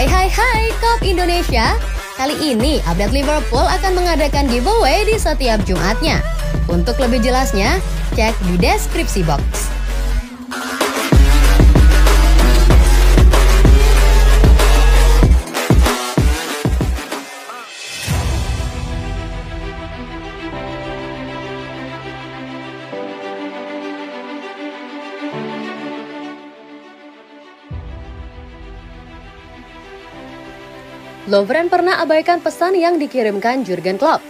Hai Kop Indonesia. Kali ini update Liverpool akan mengadakan giveaway di setiap Jumatnya. Untuk lebih jelasnya, cek di deskripsi box. Lovren pernah abaikan pesan yang dikirimkan Jurgen Klopp.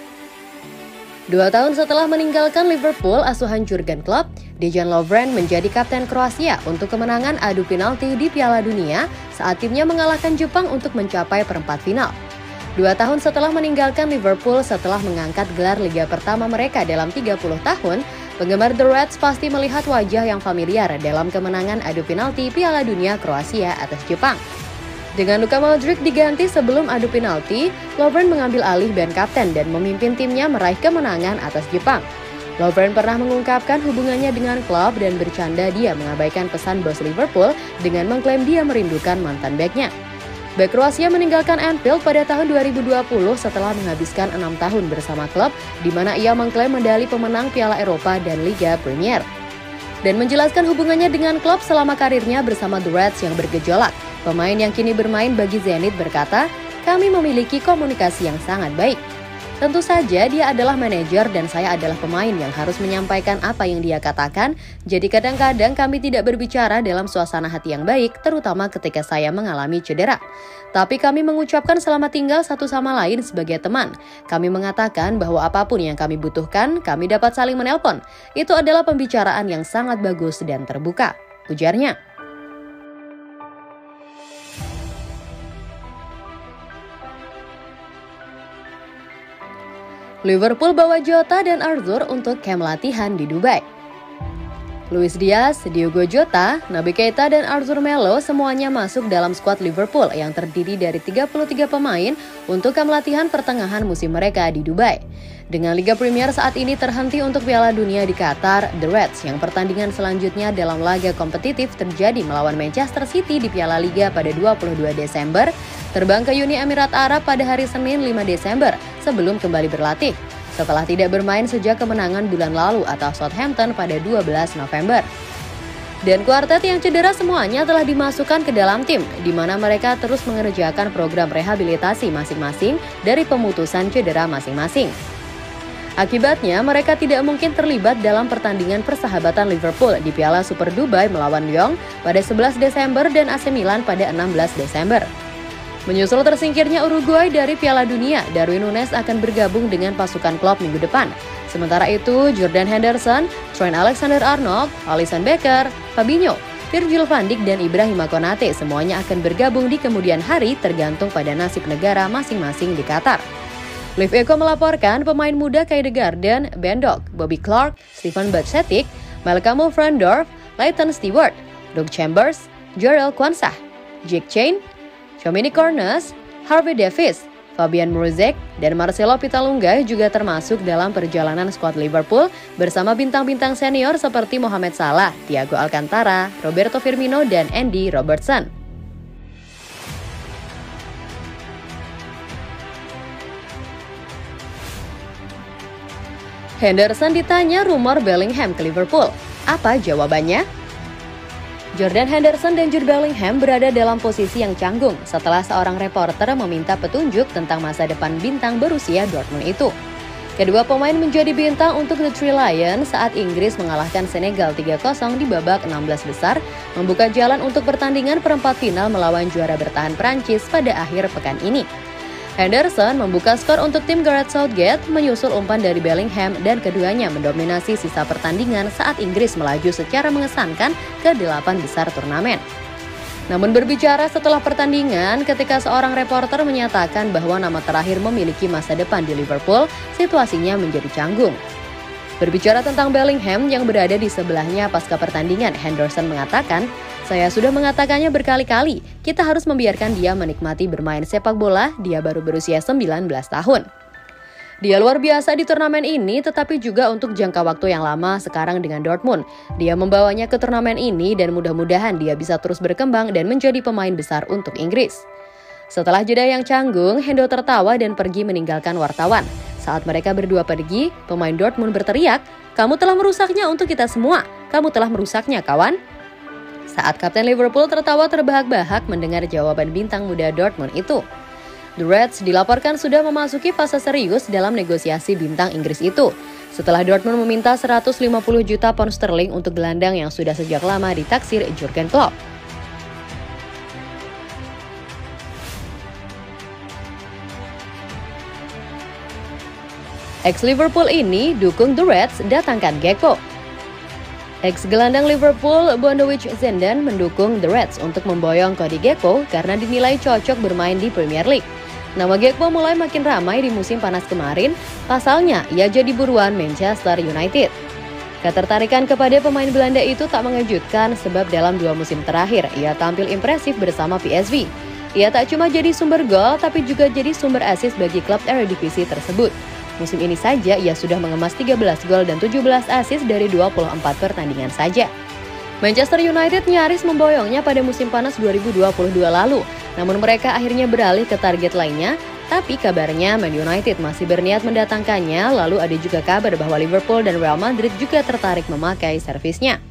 2 tahun setelah meninggalkan Liverpool asuhan Jurgen Klopp, Dejan Lovren menjadi kapten Kroasia untuk kemenangan adu penalti di Piala Dunia saat timnya mengalahkan Jepang untuk mencapai perempat final. 2 tahun setelah meninggalkan Liverpool setelah mengangkat gelar liga pertama mereka dalam 30 tahun, penggemar The Reds pasti melihat wajah yang familiar dalam kemenangan adu penalti Piala Dunia Kroasia atas Jepang. Dengan Luka Modric diganti sebelum adu penalti, Lovren mengambil alih band kapten dan memimpin timnya meraih kemenangan atas Jepang. Lovren pernah mengungkapkan hubungannya dengan klub dan bercanda dia mengabaikan pesan bos Liverpool dengan mengklaim dia merindukan mantan beknya. Bek Kroasia meninggalkan Anfield pada tahun 2020 setelah menghabiskan 6 tahun bersama klub, di mana ia mengklaim medali pemenang Piala Eropa dan Liga Premier. Dan menjelaskan hubungannya dengan klub selama karirnya bersama The Reds yang bergejolak. Pemain yang kini bermain bagi Zenit berkata, "Kami memiliki komunikasi yang sangat baik. Tentu saja dia adalah manajer dan saya adalah pemain yang harus menyampaikan apa yang dia katakan. Jadi kadang-kadang kami tidak berbicara dalam suasana hati yang baik, terutama ketika saya mengalami cedera. Tapi kami mengucapkan selamat tinggal satu sama lain sebagai teman. Kami mengatakan bahwa apapun yang kami butuhkan, kami dapat saling menelpon. Itu adalah pembicaraan yang sangat bagus dan terbuka," ujarnya. Liverpool bawa Jota dan Arthur untuk camp latihan di Dubai. Luis Diaz, Diogo Jota, Naby Keita, dan Arthur Melo semuanya masuk dalam skuad Liverpool yang terdiri dari 33 pemain untuk camp latihan pertengahan musim mereka di Dubai. Dengan Liga Premier saat ini terhenti untuk Piala Dunia di Qatar, The Reds yang pertandingan selanjutnya dalam laga kompetitif terjadi melawan Manchester City di Piala Liga pada 22 Desember, terbang ke Uni Emirat Arab pada hari Senin 5 Desember sebelum kembali berlatih, setelah tidak bermain sejak kemenangan bulan lalu atas Southampton pada 12 November. Dan kuartet yang cedera semuanya telah dimasukkan ke dalam tim, di mana mereka terus mengerjakan program rehabilitasi masing-masing dari pemutusan cedera masing-masing. Akibatnya, mereka tidak mungkin terlibat dalam pertandingan persahabatan Liverpool di Piala Super Dubai melawan Lyon pada 11 Desember dan AC Milan pada 16 Desember. Menyusul tersingkirnya Uruguay dari Piala Dunia, Darwin Núñez akan bergabung dengan pasukan Klopp minggu depan. Sementara itu, Jordan Henderson, Trent Alexander-Arnold, Alisson Becker, Fabinho, Virgil van Dijk, dan Ibrahima Konate semuanya akan bergabung di kemudian hari tergantung pada nasib negara masing-masing di Qatar. Live Echo melaporkan pemain muda kayak The Garden, Ben Doak, Bobby Clark, Steven Bajcetic, Malcolm Frendorf, Leighton Stewart, Doug Chambers, Jarell Quansah, Jake Chain, Dominic Cornes, Harvey Davies, Fabian Mruzek, dan Marcelo Pitalunga juga termasuk dalam perjalanan skuad Liverpool bersama bintang-bintang senior seperti Mohamed Salah, Thiago Alcantara, Roberto Firmino, dan Andy Robertson. Henderson ditanya rumor Bellingham ke Liverpool. Apa jawabannya? Jordan Henderson dan Jude Bellingham berada dalam posisi yang canggung setelah seorang reporter meminta petunjuk tentang masa depan bintang berusia Dortmund itu. Kedua pemain menjadi bintang untuk The Three Lions saat Inggris mengalahkan Senegal 3-0 di babak 16 besar, membuka jalan untuk pertandingan perempat final melawan juara bertahan Prancis pada akhir pekan ini. Henderson membuka skor untuk tim Gareth Southgate menyusul umpan dari Bellingham dan keduanya mendominasi sisa pertandingan saat Inggris melaju secara mengesankan ke 8 besar turnamen. Namun berbicara setelah pertandingan, ketika seorang reporter menyatakan bahwa nama terakhir memiliki masa depan di Liverpool, situasinya menjadi canggung. Berbicara tentang Bellingham yang berada di sebelahnya pasca pertandingan, Henderson mengatakan, "Saya sudah mengatakannya berkali-kali, kita harus membiarkan dia menikmati bermain sepak bola, dia baru berusia 19 tahun. Dia luar biasa di turnamen ini, tetapi juga untuk jangka waktu yang lama sekarang dengan Dortmund. Dia membawanya ke turnamen ini dan mudah-mudahan dia bisa terus berkembang dan menjadi pemain besar untuk Inggris." Setelah jeda yang canggung, Hendo tertawa dan pergi meninggalkan wartawan. Saat mereka berdua pergi, pemain Dortmund berteriak, "Kamu telah merusaknya untuk kita semua. Kamu telah merusaknya, kawan." Saat Kapten Liverpool tertawa terbahak-bahak mendengar jawaban bintang muda Dortmund itu. The Reds dilaporkan sudah memasuki fase serius dalam negosiasi bintang Inggris itu. Setelah Dortmund meminta 150 juta pound sterling untuk gelandang yang sudah sejak lama ditaksir Jurgen Klopp. Ex-Liverpool ini dukung The Reds datangkan Gakpo. Ex-gelandang Liverpool Bondowick Zenden mendukung The Reds untuk memboyong Cody Gakpo karena dinilai cocok bermain di Premier League. Nama Gakpo mulai makin ramai di musim panas kemarin, pasalnya ia jadi buruan Manchester United. Ketertarikan kepada pemain Belanda itu tak mengejutkan sebab dalam 2 musim terakhir ia tampil impresif bersama PSV. Ia tak cuma jadi sumber gol tapi juga jadi sumber assist bagi klub Eredivisie tersebut. Musim ini saja ia sudah mengemas 13 gol dan 17 assist dari 24 pertandingan saja. Manchester United nyaris memboyongnya pada musim panas 2022 lalu, namun mereka akhirnya beralih ke target lainnya, tapi kabarnya Man United masih berniat mendatangkannya, lalu ada juga kabar bahwa Liverpool dan Real Madrid juga tertarik memakai servisnya.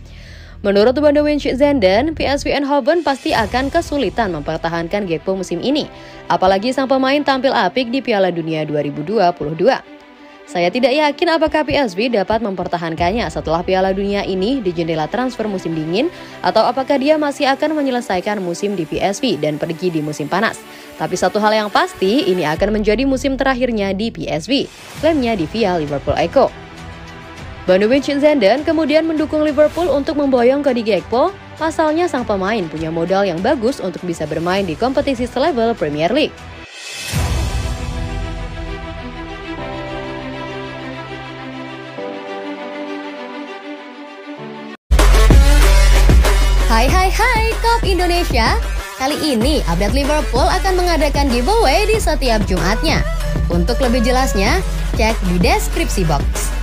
Menurut Bondowick Zenden, PSV Eindhoven pasti akan kesulitan mempertahankan Gakpo musim ini, apalagi sang pemain tampil apik di Piala Dunia 2022. Saya tidak yakin apakah PSV dapat mempertahankannya setelah Piala Dunia ini di jendela transfer musim dingin, atau apakah dia masih akan menyelesaikan musim di PSV dan pergi di musim panas. Tapi satu hal yang pasti, ini akan menjadi musim terakhirnya di PSV, klaimnya di via Liverpool Echo. Bondowick Zenden kemudian mendukung Liverpool untuk memboyong Cody Gakpo, pasalnya sang pemain punya modal yang bagus untuk bisa bermain di kompetisi selevel Premier League. Hai Kop Indonesia. Kali ini update Liverpool akan mengadakan giveaway di setiap Jumatnya. Untuk lebih jelasnya, cek di deskripsi box.